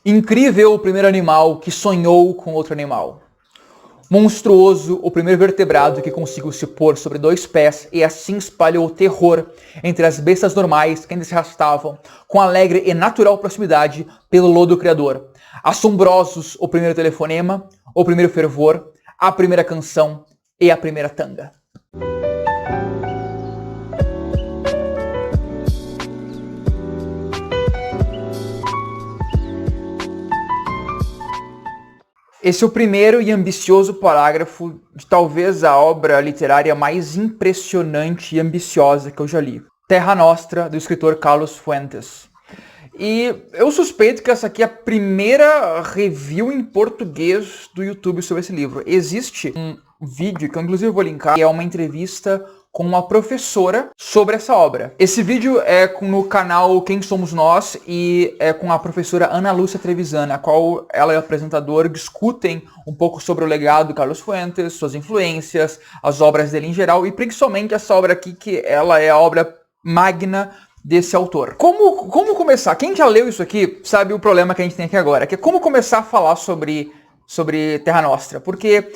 Incrível o primeiro animal que sonhou com outro animal. Monstruoso o primeiro vertebrado que conseguiu se pôr sobre 2 pés e assim espalhou o terror entre as bestas normais que ainda se arrastavam com alegre e natural proximidade pelo lodo criador. Assombrosos o primeiro telefonema, o primeiro fervor, a primeira canção e a primeira tanga. Esse é o primeiro e ambicioso parágrafo de talvez a obra literária mais impressionante e ambiciosa que eu já li. Terra Nostra, do escritor Carlos Fuentes. E eu suspeito que essa aqui é a primeira review em português do YouTube sobre esse livro. Existe um vídeo, que eu inclusive vou linkar, que é uma entrevista com uma professora sobre essa obra. Esse vídeo é no canal Quem Somos Nós e é com a professora Ana Lúcia Trevisan, a qual ela e o apresentador discutem um pouco sobre o legado do Carlos Fuentes, suas influências, as obras dele em geral e principalmente essa obra aqui, que ela é a obra magna desse autor. Como começar? Quem já leu isso aqui sabe o problema que a gente tem aqui agora, que é como começar a falar sobre Terra Nostra, porque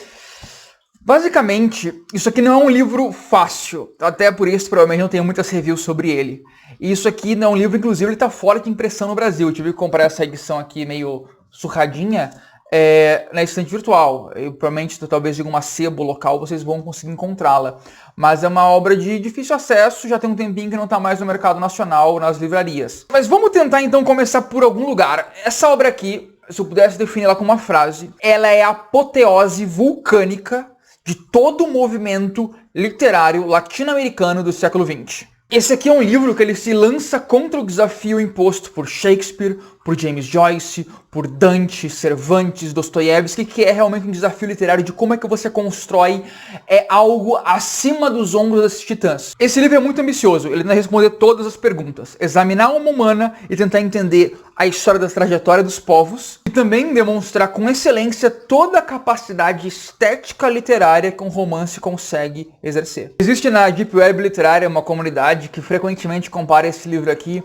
basicamente, isso aqui não é um livro fácil, até por isso provavelmente não tenho muitas reviews sobre ele. E isso aqui não é um livro, inclusive ele está fora de impressão no Brasil. Eu tive que comprar essa edição aqui meio surradinha na estante virtual. E provavelmente, talvez de alguma sebo local, vocês vão conseguir encontrá-la. Mas é uma obra de difícil acesso, já tem um tempinho que não está mais no mercado nacional, nas livrarias. Mas vamos tentar então começar por algum lugar. Essa obra aqui, se eu pudesse definir ela com uma frase, ela é a apoteose vulcânica de todo o movimento literário latino-americano do século XX. Esse aqui é um livro que ele se lança contra o desafio imposto por Shakespeare, por James Joyce, por Dante, Cervantes, Dostoiévski, que é realmente um desafio literário de como é que você constrói algo acima dos ombros desses titãs. Esse livro é muito ambicioso, ele vai responder todas as perguntas, examinar a alma humana e tentar entender a história da trajetória dos povos e também demonstrar com excelência toda a capacidade estética literária que um romance consegue exercer. Existe na Deep Web literária uma comunidade que frequentemente compara esse livro aqui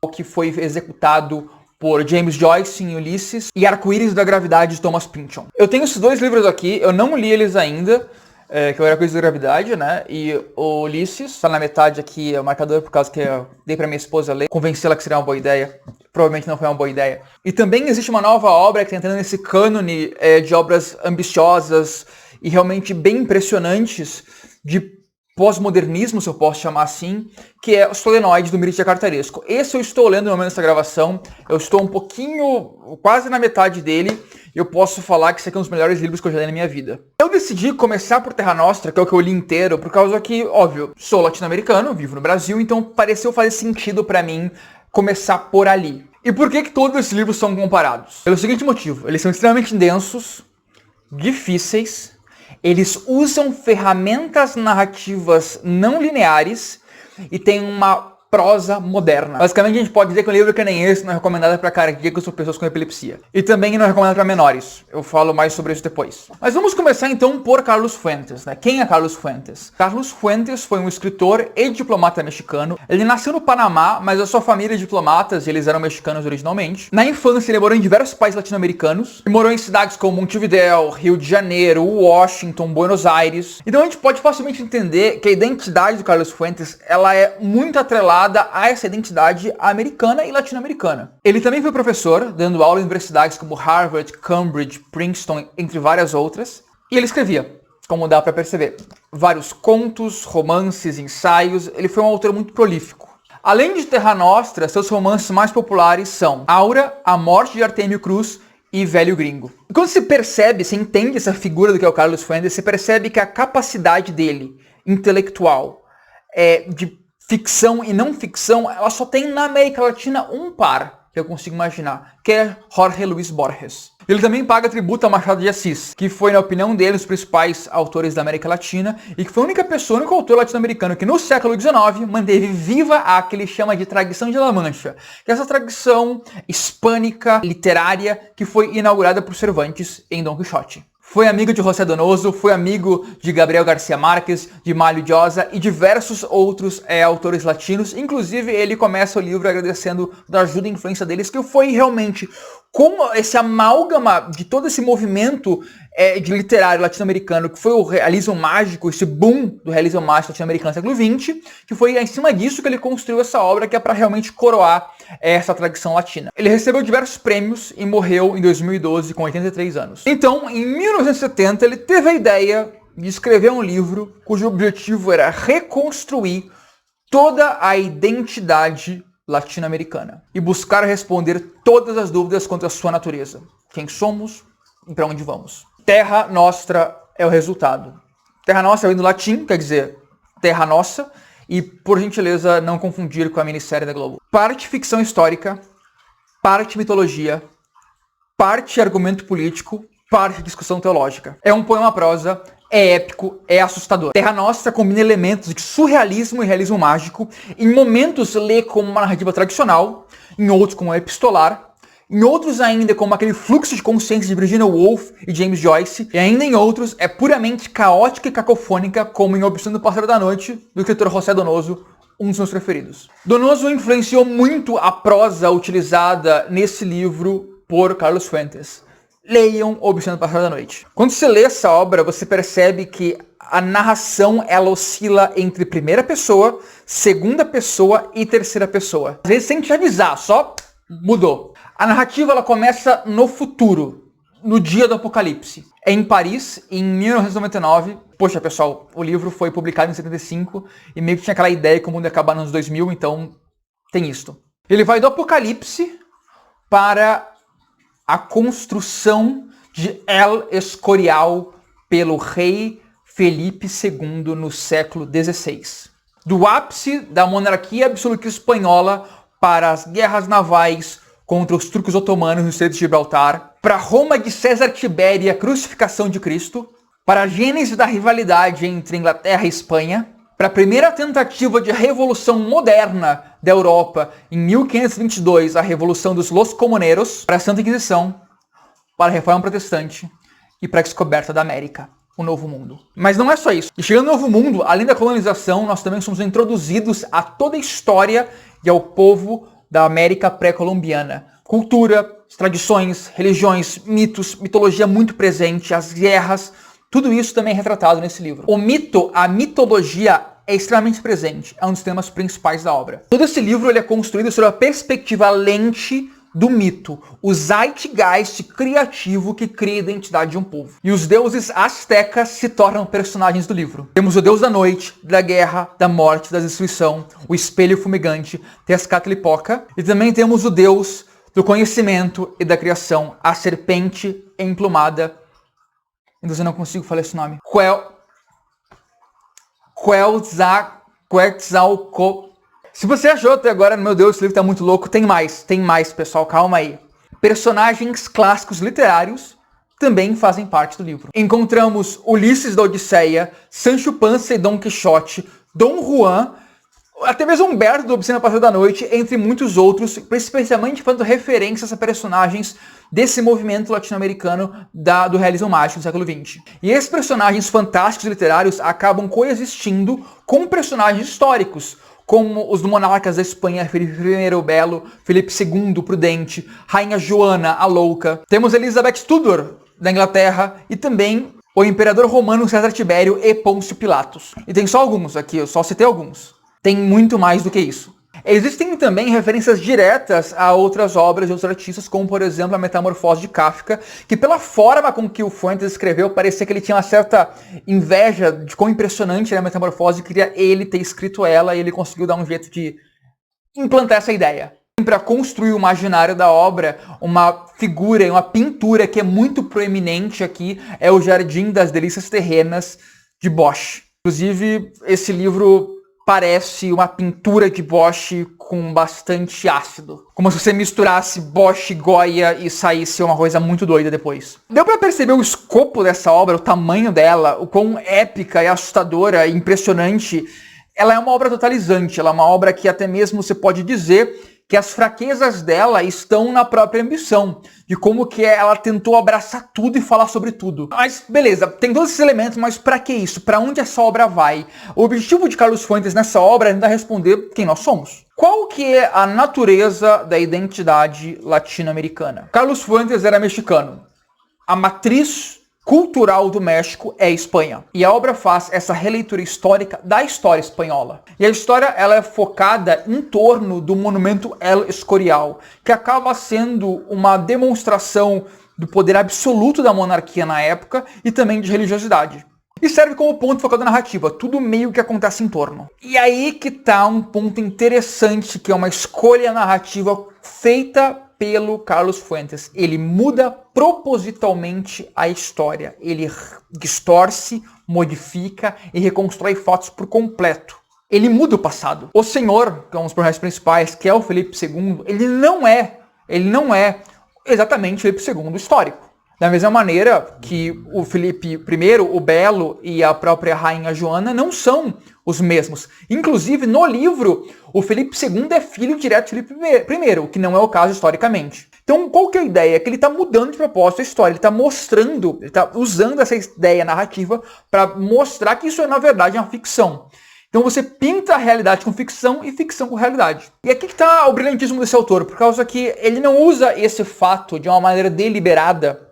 ao que foi executado por James Joyce em Ulisses e Arco-Íris da Gravidade de Thomas Pynchon. Eu tenho esses 2 livros aqui, eu não li eles ainda, que é o Arco-Íris da Gravidade, né? E o Ulisses, tá na metade aqui, é o marcador por causa que eu dei pra minha esposa ler, convencê-la que seria uma boa ideia. Provavelmente não foi uma boa ideia. E também existe uma nova obra que está entrando nesse cânone de obras ambiciosas e realmente bem impressionantes de pós-modernismo, se eu posso chamar assim, que é o Solenoide, do Mircea Cartarescu. Esse eu estou lendo no momento dessa gravação, eu estou um pouquinho, quase na metade dele, e eu posso falar que esse aqui é um dos melhores livros que eu já li na minha vida. Eu decidi começar por Terra Nostra, que é o que eu li inteiro, por causa que, óbvio, sou latino-americano, vivo no Brasil, então pareceu fazer sentido pra mim começar por ali. E por que todos esses livros são comparados? Pelo seguinte motivo, eles são extremamente densos, difíceis, eles usam ferramentas narrativas não lineares e tem uma prosa moderna. Basicamente a gente pode dizer que um livro que nem esse não é recomendado para cardíacos ou pessoas com epilepsia. E também não é recomendado para menores. Eu falo mais sobre isso depois. Mas vamos começar então por Carlos Fuentes, né? Quem é Carlos Fuentes? Carlos Fuentes foi um escritor e diplomata mexicano. Ele nasceu no Panamá, mas a sua família é diplomatas e eles eram mexicanos originalmente. Na infância ele morou em diversos países latino-americanos. E morou em cidades como Montevidéu, Rio de Janeiro, Washington, Buenos Aires. Então a gente pode facilmente entender que a identidade do Carlos Fuentes, ela é muito atrelada a essa identidade americana e latino-americana. Ele também foi professor, dando aula em universidades como Harvard, Cambridge, Princeton, entre várias outras. E ele escrevia, como dá para perceber, vários contos, romances, ensaios. Ele foi um autor muito prolífico. Além de Terra Nostra, seus romances mais populares são Aura, A Morte de Artêmio Cruz e Velho Gringo. E quando se percebe, se entende essa figura do que é o Carlos Fuentes, se percebe que a capacidade dele, intelectual, de ficção e não ficção, ela só tem na América Latina um par que eu consigo imaginar, que é Jorge Luis Borges. Ele também paga tributo a Machado de Assis, que foi, na opinião dele, um dos principais autores da América Latina e que foi a única pessoa, o único autor latino-americano que no século XIX manteve viva a que ele chama de tradição de La Mancha, que é essa tradição hispânica, literária, que foi inaugurada por Cervantes em Dom Quixote. Foi amigo de José Donoso, foi amigo de Gabriel Garcia Marques, de Mário Llosa e diversos outros autores latinos. Inclusive, ele começa o livro agradecendo da ajuda e influência deles, que foi realmente com esse amálgama de todo esse movimento de literário latino-americano, que foi o realismo mágico, esse boom do realismo mágico latino-americano no século XX, que foi em cima disso que ele construiu essa obra, que é para realmente coroar essa tradição latina. Ele recebeu diversos prêmios e morreu em 2012 com 83 anos. Então, em 1970, ele teve a ideia de escrever um livro cujo objetivo era reconstruir toda a identidade latino-americana e buscar responder todas as dúvidas quanto à sua natureza. Quem somos e para onde vamos. Terra Nostra é o resultado. Terra Nostra vem do latim, quer dizer, terra nossa, e por gentileza não confundir com a minissérie da Globo. Parte ficção histórica, parte mitologia, parte argumento político, parte discussão teológica. É um poema prosa, é épico, é assustador. Terra Nostra combina elementos de surrealismo e realismo mágico. Em momentos lê como uma narrativa tradicional, em outros como epistolar, em outros ainda como aquele fluxo de consciência de Virginia Woolf e James Joyce, e ainda em outros é puramente caótica e cacofônica, como em Obsessão do Pássaro da Noite, do escritor José Donoso, um dos meus preferidos. Donoso influenciou muito a prosa utilizada nesse livro por Carlos Fuentes. Leiam Obsessão do Pássaro da Noite. Quando você lê essa obra, você percebe que a narração ela oscila entre primeira pessoa, segunda pessoa e terceira pessoa. Às vezes sem te avisar, só mudou. A narrativa ela começa no futuro, no dia do apocalipse. É em Paris, em 1999. Poxa, pessoal, o livro foi publicado em 75 e meio que tinha aquela ideia que o mundo ia acabar nos anos 2000, então tem isto. Ele vai do apocalipse para a construção de El Escorial pelo rei Felipe II no século XVI. Do ápice da monarquia absolutista espanhola para as guerras navais contra os turcos otomanos no Estreito de Gibraltar, para Roma de César Tibério e a crucificação de Cristo, para a gênese da rivalidade entre Inglaterra e Espanha, para a primeira tentativa de revolução moderna da Europa em 1522, a Revolução dos Los Comuneros, para a Santa Inquisição, para a Reforma Protestante e para a descoberta da América, o Novo Mundo. Mas não é só isso. E chegando no Novo Mundo, além da colonização, nós também somos introduzidos a toda a história e ao povo da América pré-colombiana. Cultura, tradições, religiões, mitos, mitologia muito presente, as guerras, tudo isso também é retratado nesse livro. O mito, a mitologia é extremamente presente, é um dos temas principais da obra. Todo esse livro ele é construído sobre a perspectiva lente do mito, o zeitgeist criativo que cria a identidade de um povo. E os deuses astecas se tornam personagens do livro. Temos o deus da noite, da guerra, da morte, da destruição, o espelho fumegante, Tezcatlipoca, e também temos o deus do conhecimento e da criação, a serpente emplumada. Então eu não consigo falar esse nome. Quetzalcoatl. Se você achou até agora, meu Deus, esse livro tá muito louco, tem mais, pessoal, calma aí. Personagens clássicos literários também fazem parte do livro. Encontramos Ulisses da Odisseia, Sancho Panza e Dom Quixote, Dom Juan, até mesmo Humberto do Obsessão do Pássaro da Noite, entre muitos outros, especialmente fazendo referências a personagens desse movimento latino-americano do realismo mágico do século XX. E esses personagens fantásticos literários acabam coexistindo com personagens históricos, como os monarcas da Espanha, Felipe I o Belo, Felipe II o Prudente, Rainha Joana a Louca. Temos Elizabeth Tudor da Inglaterra e também o imperador romano César Tibério e Pôncio Pilatos. E tem só alguns aqui, eu só citei alguns. Tem muito mais do que isso. Existem também referências diretas a outras obras de outros artistas, como por exemplo a Metamorfose de Kafka, que pela forma com que o Fuentes escreveu, parecia que ele tinha uma certa inveja de quão impressionante era a Metamorfose, queria ele ter escrito ela e ele conseguiu dar um jeito de implantar essa ideia. Para construir o imaginário da obra, uma figura e uma pintura que é muito proeminente aqui é o Jardim das Delícias Terrenas de Bosch. Inclusive, esse livro parece uma pintura de Bosch com bastante ácido. Como se você misturasse Bosch e Goya e saísse uma coisa muito doida depois. Deu pra perceber o escopo dessa obra, o tamanho dela, o quão épica e assustadora e impressionante. Ela é uma obra totalizante, ela é uma obra que até mesmo você pode dizer que as fraquezas dela estão na própria ambição, de como que ela tentou abraçar tudo e falar sobre tudo. Mas beleza, tem todos esses elementos, mas pra que isso? Pra onde essa obra vai? O objetivo de Carlos Fuentes nessa obra é tentar responder quem nós somos. Qual que é a natureza da identidade latino-americana? Carlos Fuentes era mexicano. A matriz cultural do México é a Espanha. E a obra faz essa releitura histórica da história espanhola. E a história ela é focada em torno do monumento El Escorial, que acaba sendo uma demonstração do poder absoluto da monarquia na época e também de religiosidade. E serve como ponto focado da narrativa, tudo meio que acontece em torno. E aí que tá um ponto interessante, que é uma escolha narrativa feita pelo Carlos Fuentes. Ele muda propositalmente a história. Ele distorce, modifica e reconstrói fatos por completo. Ele muda o passado. O senhor, que é um dos personagens principais, que é o Felipe II, ele não é exatamente o Felipe II histórico. Da mesma maneira que o Felipe I, o Belo e a própria Rainha Joana não são os mesmos. Inclusive, no livro, o Felipe II é filho direto de Felipe I, o que não é o caso historicamente. Então, qual que é a ideia? É que ele está mudando de propósito a história, ele está mostrando, ele está usando essa ideia narrativa para mostrar que isso é, na verdade, uma ficção. Então você pinta a realidade com ficção e ficção com realidade. E aqui que está o brilhantismo desse autor, por causa que ele não usa esse fato de uma maneira deliberada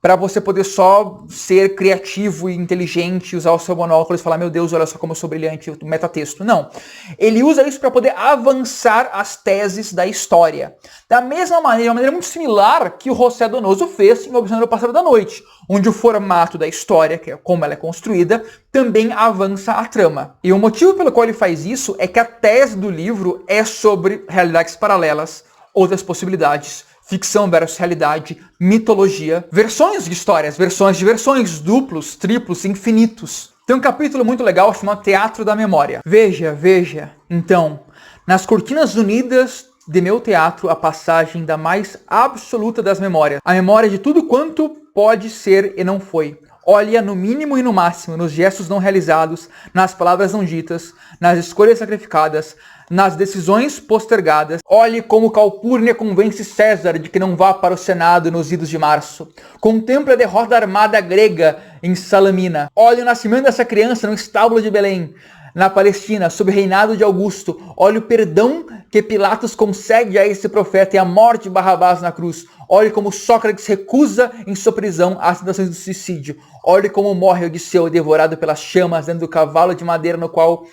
para você poder só ser criativo e inteligente, usar o seu monóculo e falar, meu Deus, olha só como eu sou brilhante, metatexto. Não. Ele usa isso para poder avançar as teses da história. Da mesma maneira, de uma maneira muito similar que o José Donoso fez em Observando o Pássaro da Noite, onde o formato da história, que é como ela é construída, também avança a trama. E o motivo pelo qual ele faz isso é que a tese do livro é sobre realidades paralelas, outras possibilidades, ficção versus realidade, mitologia, versões de histórias, versões de versões, duplos, triplos, infinitos. Tem um capítulo muito legal chamado Teatro da Memória. Veja, então, nas cortinas unidas de meu teatro, a passagem da mais absoluta das memórias. A memória de tudo quanto pode ser e não foi. Olha no mínimo e no máximo, nos gestos não realizados, nas palavras não ditas, nas escolhas sacrificadas, nas decisões postergadas. Olhe como Calpurnia convence César de que não vá para o Senado nos idos de março. Contemple a derrota armada grega em Salamina. Olhe o nascimento dessa criança no estábulo de Belém, na Palestina, sob o reinado de Augusto. Olhe o perdão que Pilatos concede a esse profeta e a morte de Barrabás na cruz. Olhe como Sócrates recusa em sua prisão as tentações do suicídio. Olhe como morre Odisseu devorado pelas chamas dentro do cavalo de madeira no qual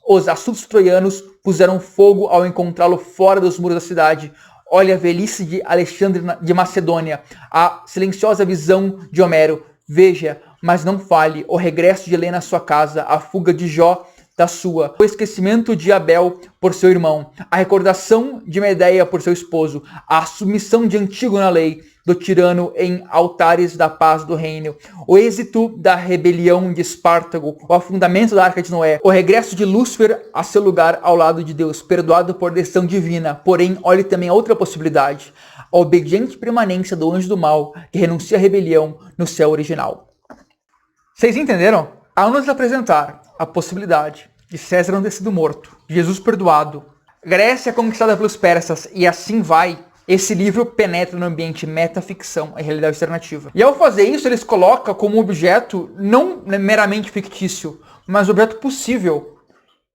os assuntos troianos puseram fogo ao encontrá-lo fora dos muros da cidade. Olhe a velhice de Alexandre de Macedônia, a silenciosa visão de Homero. Veja, mas não fale, o regresso de Helena à sua casa, a fuga de Jó da sua, o esquecimento de Abel por seu irmão, a recordação de Medeia por seu esposo, a submissão de Antígono à lei, do tirano em altares da paz do reino, o êxito da rebelião de Espartago, o afundamento da Arca de Noé, o regresso de Lúcifer a seu lugar ao lado de Deus, perdoado por decisão divina. Porém, olhe também a outra possibilidade, a obediente permanência do anjo do mal, que renuncia à rebelião no céu original. Vocês entenderam? Ao nos apresentar a possibilidade de César não ter sido morto, de Jesus perdoado, Grécia conquistada pelos persas e assim vai, esse livro penetra no ambiente metaficção e realidade alternativa. E ao fazer isso, eles colocam como objeto não meramente fictício, mas objeto possível,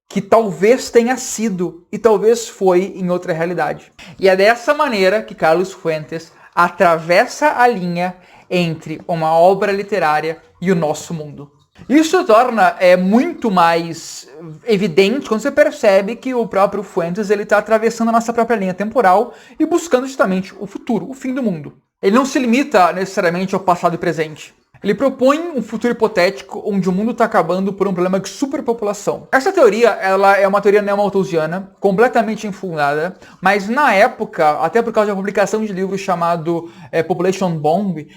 que talvez tenha sido e talvez foi em outra realidade. E é dessa maneira que Carlos Fuentes atravessa a linha entre uma obra literária e o nosso mundo. Isso torna muito mais evidente quando você percebe que o próprio Fuentes está atravessando a nossa própria linha temporal e buscando justamente o futuro, o fim do mundo. Ele não se limita necessariamente ao passado e presente. Ele propõe um futuro hipotético onde o mundo está acabando por um problema de superpopulação. Essa teoria ela é uma teoria neomalthusiana, completamente infundada, mas na época, até por causa da publicação de livro chamado Population Bomb,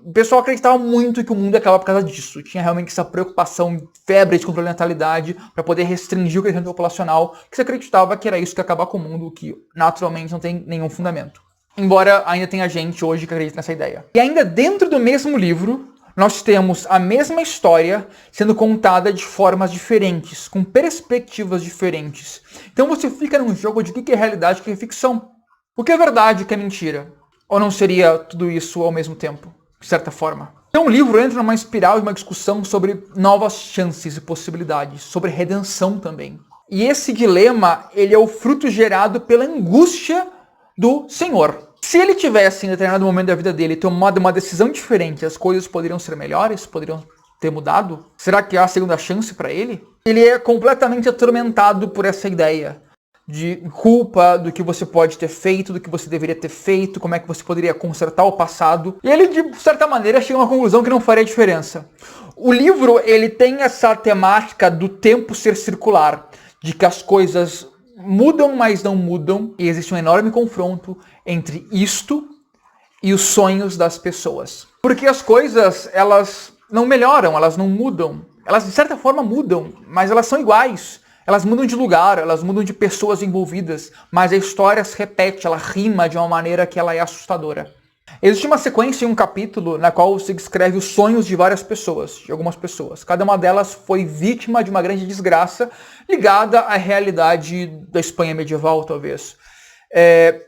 o pessoal acreditava muito que o mundo ia acabar por causa disso. Tinha realmente essa preocupação, febre de controle da natalidade, para poder restringir o crescimento populacional, que se acreditava que era isso que ia acabar com o mundo, que naturalmente não tem nenhum fundamento. Embora ainda tenha gente hoje que acredita nessa ideia. E ainda dentro do mesmo livro, nós temos a mesma história sendo contada de formas diferentes, com perspectivas diferentes. Então você fica num jogo de o que é realidade e o que é ficção. O que é verdade e o que é mentira? Ou não seria tudo isso ao mesmo tempo, de certa forma? Então o livro entra numa espiral de uma discussão sobre novas chances e possibilidades, sobre redenção também. E esse dilema, ele é o fruto gerado pela angústia do Senhor. Se ele tivesse, em determinado momento da vida dele, tomado uma decisão diferente, as coisas poderiam ser melhores, poderiam ter mudado? Será que há segunda chance para ele? Ele é completamente atormentado por essa ideia de culpa, do que você pode ter feito, do que você deveria ter feito, como é que você poderia consertar o passado. E ele, de certa maneira, chega a uma conclusão que não faria diferença. O livro, ele tem essa temática do tempo ser circular, de que as coisas mudam, mas não mudam, e existe um enorme confronto entre isto e os sonhos das pessoas. Porque as coisas, elas não melhoram, elas não mudam. Elas, de certa forma, mudam, mas elas são iguais. Elas mudam de lugar, elas mudam de pessoas envolvidas, mas a história se repete, ela rima de uma maneira que ela é assustadora. Existe uma sequência em um capítulo na qual se descreve os sonhos de várias pessoas, de algumas pessoas. Cada uma delas foi vítima de uma grande desgraça ligada à realidade da Espanha medieval, talvez.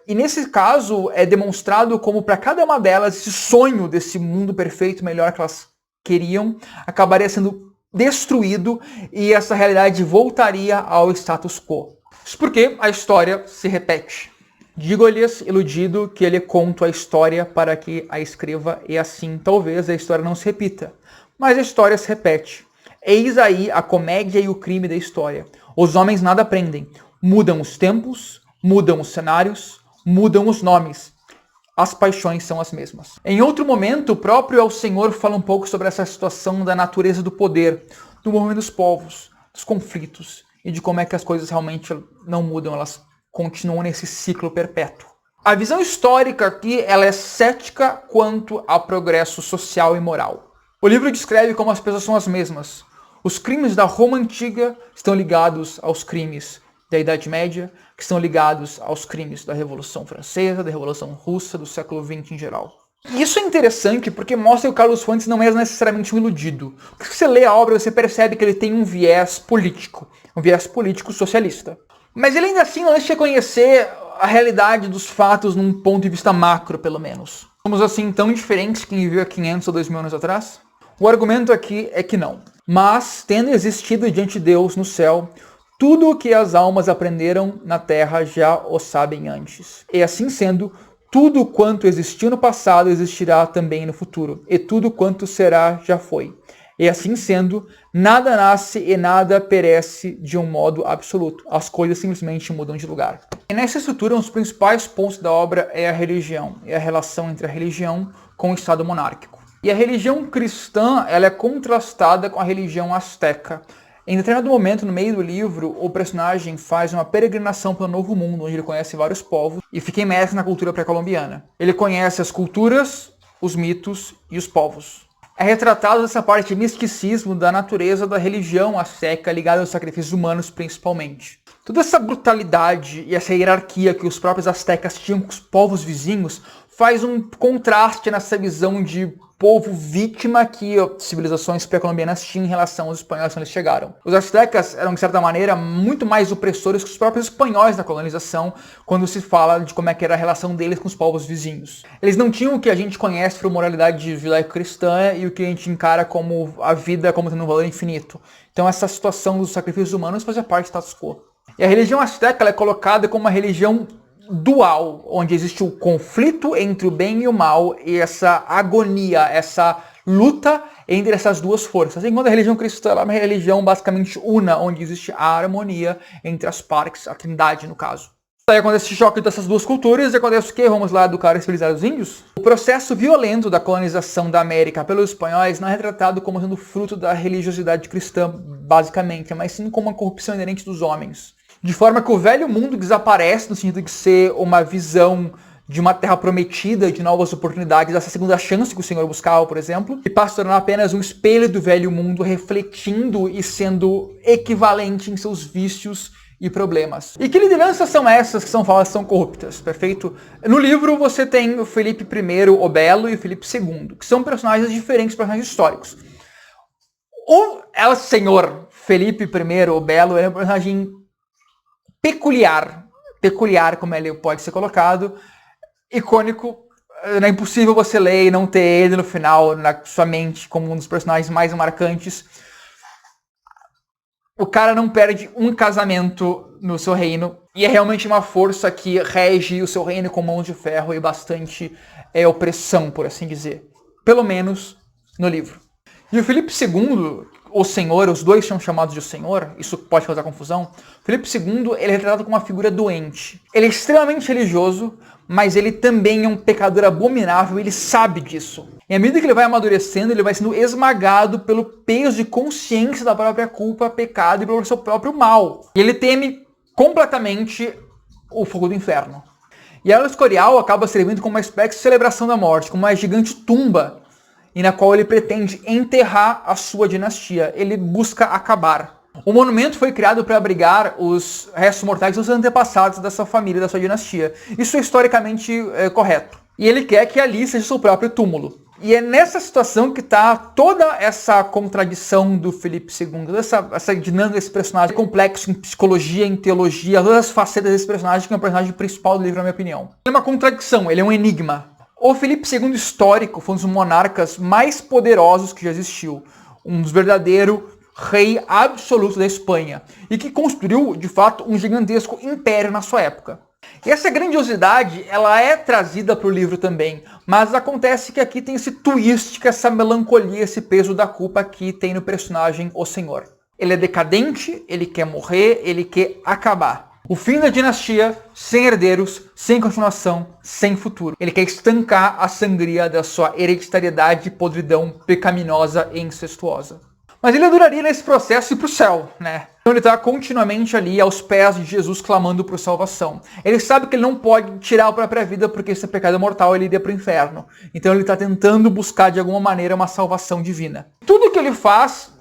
E nesse caso é demonstrado como para cada uma delas esse sonho desse mundo perfeito, melhor que elas queriam, acabaria sendo destruído e essa realidade voltaria ao status quo. Isso porque a história se repete. Digo-lhes, iludido, que ele conta a história para que a escreva e assim talvez a história não se repita. Mas a história se repete. Eis aí a comédia e o crime da história. Os homens nada aprendem. Mudam os tempos, mudam os cenários, mudam os nomes. As paixões são as mesmas. Em outro momento, o próprio El Senhor fala um pouco sobre essa situação da natureza do poder, do movimento dos povos, dos conflitos e de como é que as coisas realmente não mudam, elas continuam nesse ciclo perpétuo. A visão histórica aqui ela é cética quanto ao progresso social e moral. O livro descreve como as pessoas são as mesmas. Os crimes da Roma Antiga estão ligados aos crimes da Idade Média, que estão ligados aos crimes da Revolução Francesa, da Revolução Russa, do século XX em geral. E isso é interessante porque mostra que o Carlos Fuentes não é necessariamente um iludido. Porque se você lê a obra, você percebe que ele tem um viés político socialista. Mas ele ainda assim não deixa de conhecer a realidade dos fatos num ponto de vista macro, pelo menos. Somos assim tão diferentes que quem viveu há 500 ou 2000 anos atrás? O argumento aqui é que não. Mas, tendo existido diante de Deus no céu, tudo o que as almas aprenderam na terra já o sabem antes. E assim sendo, tudo quanto existiu no passado existirá também no futuro. E tudo quanto será já foi. E assim sendo, nada nasce e nada perece de um modo absoluto. As coisas simplesmente mudam de lugar. E nessa estrutura, um dos principais pontos da obra é a religião. É a relação entre a religião com o Estado monárquico. E a religião cristã ela é contrastada com a religião asteca. Em determinado momento, no meio do livro, o personagem faz uma peregrinação pelo Novo Mundo, onde ele conhece vários povos e fica imerso na cultura pré-colombiana. Ele conhece as culturas, os mitos e os povos. É retratado essa parte de misticismo da natureza da religião asteca ligada aos sacrifícios humanos, principalmente. Toda essa brutalidade e essa hierarquia que os próprios astecas tinham com os povos vizinhos faz um contraste nessa visão de povo vítima que civilizações pré-colombianas tinham em relação aos espanhóis quando eles chegaram. Os astecas eram, de certa maneira, muito mais opressores que os próprios espanhóis na colonização, quando se fala de como é que era a relação deles com os povos vizinhos. Eles não tinham o que a gente conhece por moralidade judaico-cristã e o que a gente encara como a vida como tendo um valor infinito. Então essa situação dos sacrifícios humanos fazia parte do status quo. E a religião asteca ela é colocada como uma religião dual, onde existe o conflito entre o bem e o mal e essa agonia, essa luta entre essas duas forças. Enquanto a religião cristã é uma religião basicamente una, onde existe a harmonia entre as partes, a trindade no caso. Aí acontece esse choque dessas duas culturas e acontece o quê? Vamos lá educar e civilizar os índios? O processo violento da colonização da América pelos espanhóis não é retratado como sendo fruto da religiosidade cristã, basicamente, mas sim como uma corrupção inerente dos homens. De forma que o velho mundo desaparece no sentido de ser uma visão de uma terra prometida, de novas oportunidades, essa segunda chance que o Senhor buscava, por exemplo, e passa a tornar apenas um espelho do velho mundo, refletindo e sendo equivalente em seus vícios e problemas. E que lideranças são essas que são faladas são corruptas, perfeito? No livro você tem o Felipe I o Belo e o Felipe II, que são personagens diferentes, personagens históricos. O El Senhor Felipe I o Belo é um personagem peculiar como ele pode ser colocado, icônico. É impossível você ler e não ter ele no final na sua mente como um dos personagens mais marcantes. O cara não perde um casamento no seu reino e é realmente uma força que rege o seu reino com mãos de ferro e bastante opressão, por assim dizer. Pelo menos no livro. E o Felipe II, o Senhor, os dois são chamados de Senhor, isso pode causar confusão. Felipe II, ele é retratado como uma figura doente. Ele é extremamente religioso, mas ele também é um pecador abominável, ele sabe disso. E à medida que ele vai amadurecendo, ele vai sendo esmagado pelo peso de consciência da própria culpa, pecado e pelo seu próprio mal. E ele teme completamente o fogo do inferno. E a El Escorial acaba servindo como uma espécie de celebração da morte, como uma gigante tumba, e na qual ele pretende enterrar a sua dinastia. Ele busca acabar. O monumento foi criado para abrigar os restos mortais dos antepassados da sua família, da sua dinastia. Isso é historicamente correto. E ele quer que ali seja seu próprio túmulo. E é nessa situação que está toda essa contradição do Felipe II, toda essa dinâmica desse personagem complexo em psicologia, em teologia, todas as facetas desse personagem, que é o personagem principal do livro, na minha opinião. Ele é uma contradição, ele é um enigma. O Felipe II histórico foi um dos monarcas mais poderosos que já existiu. Um dos verdadeiros rei absoluto da Espanha. E que construiu, de fato, um gigantesco império na sua época. E essa grandiosidade, ela é trazida para o livro também. Mas acontece que aqui tem esse twist, que essa melancolia, esse peso da culpa que tem no personagem O Senhor. Ele é decadente, ele quer morrer, ele quer acabar. O fim da dinastia, sem herdeiros, sem continuação, sem futuro. Ele quer estancar a sangria da sua hereditariedade, podridão pecaminosa e incestuosa. Mas ele adoraria nesse processo ir para o céu, né? Então ele está continuamente ali aos pés de Jesus clamando por salvação. Ele sabe que ele não pode tirar a própria vida porque esse pecado mortal ele iria para o inferno. Então ele está tentando buscar de alguma maneira uma salvação divina. Tudo que ele faz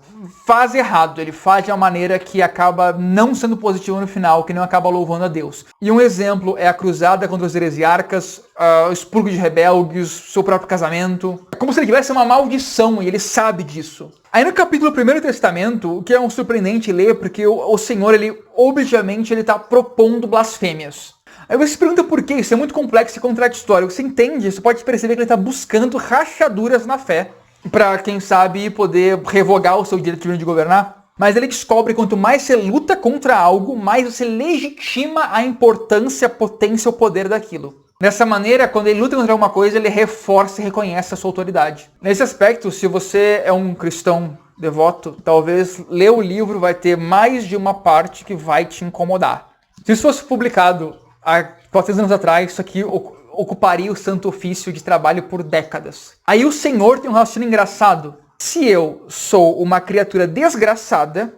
errado, ele faz de uma maneira que acaba não sendo positiva no final, que não acaba louvando a Deus. E um exemplo é a cruzada contra os heresiarcas, o expurgo de rebeldes, seu próprio casamento. É como se ele tivesse uma maldição e ele sabe disso. Aí no capítulo 1 Testamento, o que é um surpreendente ler, porque o Senhor, ele obviamente ele está propondo blasfêmias. Aí você se pergunta por quê? Isso é muito complexo e contraditório. Você entende? Você pode perceber que ele está buscando rachaduras na fé, para, quem sabe, poder revogar o seu direito divino de governar. Mas ele descobre que quanto mais você luta contra algo, mais você legitima a importância, a potência, o poder daquilo. Dessa maneira, quando ele luta contra alguma coisa, ele reforça e reconhece a sua autoridade. Nesse aspecto, se você é um cristão devoto, talvez ler o livro vai ter mais de uma parte que vai te incomodar. Se isso fosse publicado há 400 anos atrás, isso aqui ocuparia o santo ofício de trabalho por décadas. Aí o Senhor tem um raciocínio engraçado. Se eu sou uma criatura desgraçada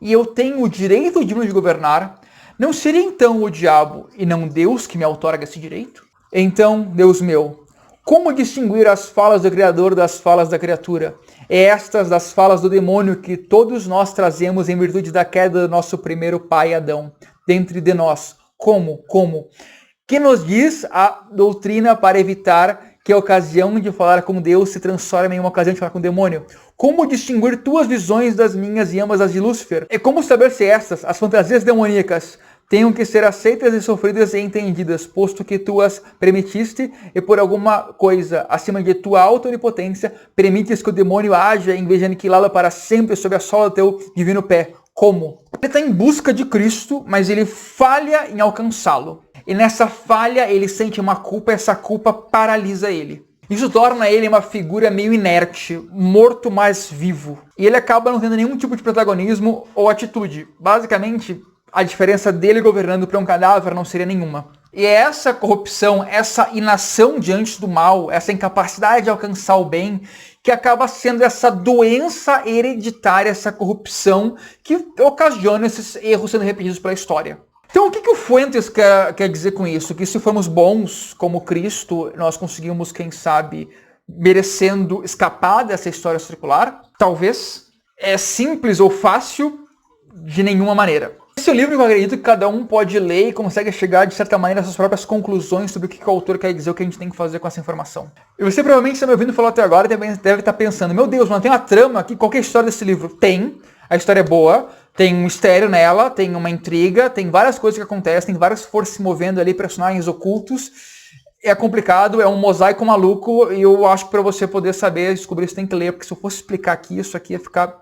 e eu tenho o direito divino de governar, não seria então o diabo e não Deus que me outorga esse direito? Então, Deus meu, como distinguir as falas do Criador das falas da criatura? É estas das falas do demônio que todos nós trazemos em virtude da queda do nosso primeiro pai Adão, dentre de nós. Como? Que nos diz a doutrina para evitar que a ocasião de falar com Deus se transforme em uma ocasião de falar com o demônio? Como distinguir tuas visões das minhas e ambas as de Lúcifer? E como saber se estas, as fantasias demoníacas, tenham que ser aceitas e sofridas e entendidas, posto que tu as permitiste e por alguma coisa acima de tua alta onipotência, permites que o demônio haja em vez de aniquilá-lo para sempre sob a sola do teu divino pé? Como? Ele está em busca de Cristo, mas ele falha em alcançá-lo. E nessa falha ele sente uma culpa e essa culpa paralisa ele. Isso torna ele uma figura meio inerte, morto mas vivo. E ele acaba não tendo nenhum tipo de protagonismo ou atitude. Basicamente, a diferença dele governando para um cadáver não seria nenhuma. E é essa corrupção, essa inação diante do mal, essa incapacidade de alcançar o bem, que acaba sendo essa doença hereditária, essa corrupção, que ocasiona esses erros sendo repetidos pela história. Então o que o Fuentes quer dizer com isso? Que se formos bons como Cristo, nós conseguimos, quem sabe, merecendo escapar dessa história circular? Talvez. É simples ou fácil? De nenhuma maneira. Esse é o livro que eu acredito que cada um pode ler e consegue chegar, de certa maneira, às suas próprias conclusões sobre o que o autor quer dizer, o que a gente tem que fazer com essa informação. E você provavelmente está me ouvindo falar até agora e deve estar pensando, meu Deus, mano, tem uma trama aqui, qual que é a história desse livro? Tem, a história é boa, tem um mistério nela, tem uma intriga, tem várias coisas que acontecem, tem várias forças se movendo ali, personagens ocultos. É complicado, é um mosaico maluco, e eu acho que para você poder saber, descobrir, você tem que ler, porque se eu fosse explicar aqui, isso aqui ia ficar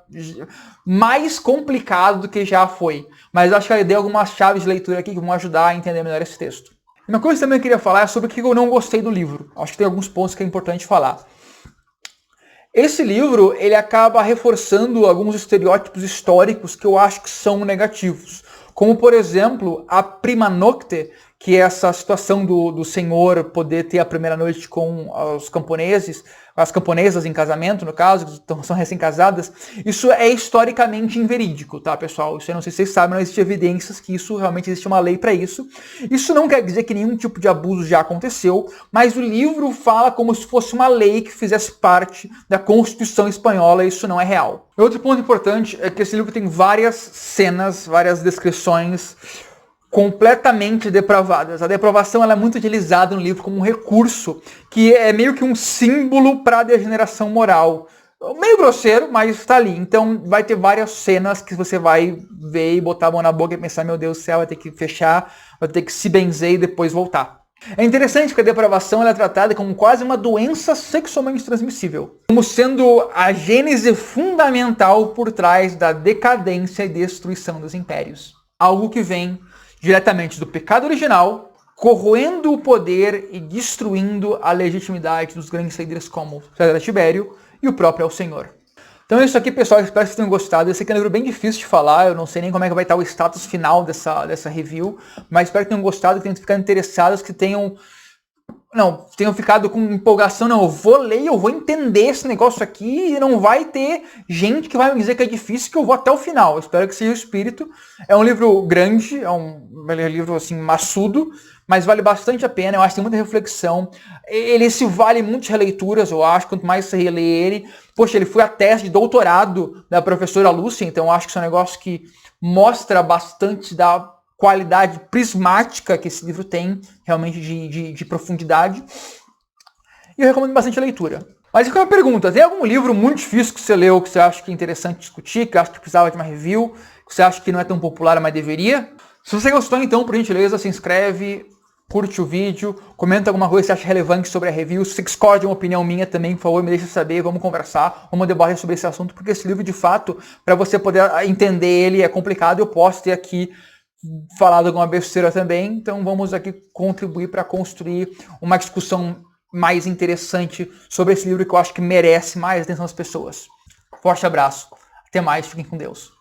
mais complicado do que já foi. Mas eu acho que eu dei algumas chaves de leitura aqui que vão ajudar a entender melhor esse texto. Uma coisa que eu também queria falar é sobre o que eu não gostei do livro. Acho que tem alguns pontos que é importante falar. Esse livro, ele acaba reforçando alguns estereótipos históricos que eu acho que são negativos. Como, por exemplo, a prima nocte, que é essa situação do senhor poder ter a primeira noite com os camponeses, as camponesas em casamento, no caso, que são recém-casadas. Isso é historicamente inverídico, tá, pessoal? Isso eu não sei se vocês sabem, não existe evidências que isso realmente existe uma lei para isso. Isso não quer dizer que nenhum tipo de abuso já aconteceu, mas o livro fala como se fosse uma lei que fizesse parte da Constituição espanhola, e isso não é real. Outro ponto importante é que esse livro tem várias cenas, várias descrições completamente depravadas. A depravação ela é muito utilizada no livro como um recurso, que é meio que um símbolo para a degeneração moral. Meio grosseiro, mas está ali. Então vai ter várias cenas que você vai ver e botar a mão na boca e pensar, meu Deus do céu, vai ter que fechar, vai ter que se benzer e depois voltar. É interessante que a depravação ela é tratada como quase uma doença sexualmente transmissível, como sendo a gênese fundamental por trás da decadência e destruição dos impérios. Algo que vem diretamente do pecado original, corroendo o poder e destruindo a legitimidade dos grandes líderes como César Tibério e o próprio Senhor. Então é isso aqui, pessoal. Espero que vocês tenham gostado. Esse aqui é um livro bem difícil de falar. Eu não sei nem como é que vai estar o status final dessa review, mas espero que tenham gostado, que tenham ficado interessados, que tenham ficado com empolgação. Não, eu vou ler, eu vou entender esse negócio aqui e não vai ter gente que vai me dizer que é difícil, que eu vou até o final. Eu espero que seja o espírito. É um livro grande, é um livro assim maçudo, mas vale bastante a pena. Eu acho que tem muita reflexão. Ele se vale muitas releituras, eu acho, quanto mais você relê ele. Poxa, ele foi a tese de doutorado da professora Lúcia, então eu acho que isso é um negócio que mostra bastante da qualidade prismática que esse livro tem, realmente de profundidade. E eu recomendo bastante a leitura. Mas fica uma pergunta, tem algum livro muito difícil que você leu, que você acha que é interessante discutir, que acha que precisava de uma review, que você acha que não é tão popular, mas deveria? Se você gostou, então, por gentileza, se inscreve, curte o vídeo, comenta alguma coisa que você acha relevante sobre a review. Se você discorda de uma opinião minha também, por favor, me deixa saber, vamos conversar, vamos debater sobre esse assunto, porque esse livro, de fato, para você poder entender ele é complicado. Eu posso ter aqui falado alguma besteira também, então vamos aqui contribuir para construir uma discussão mais interessante sobre esse livro que eu acho que merece mais atenção das pessoas. Forte abraço, até mais, fiquem com Deus.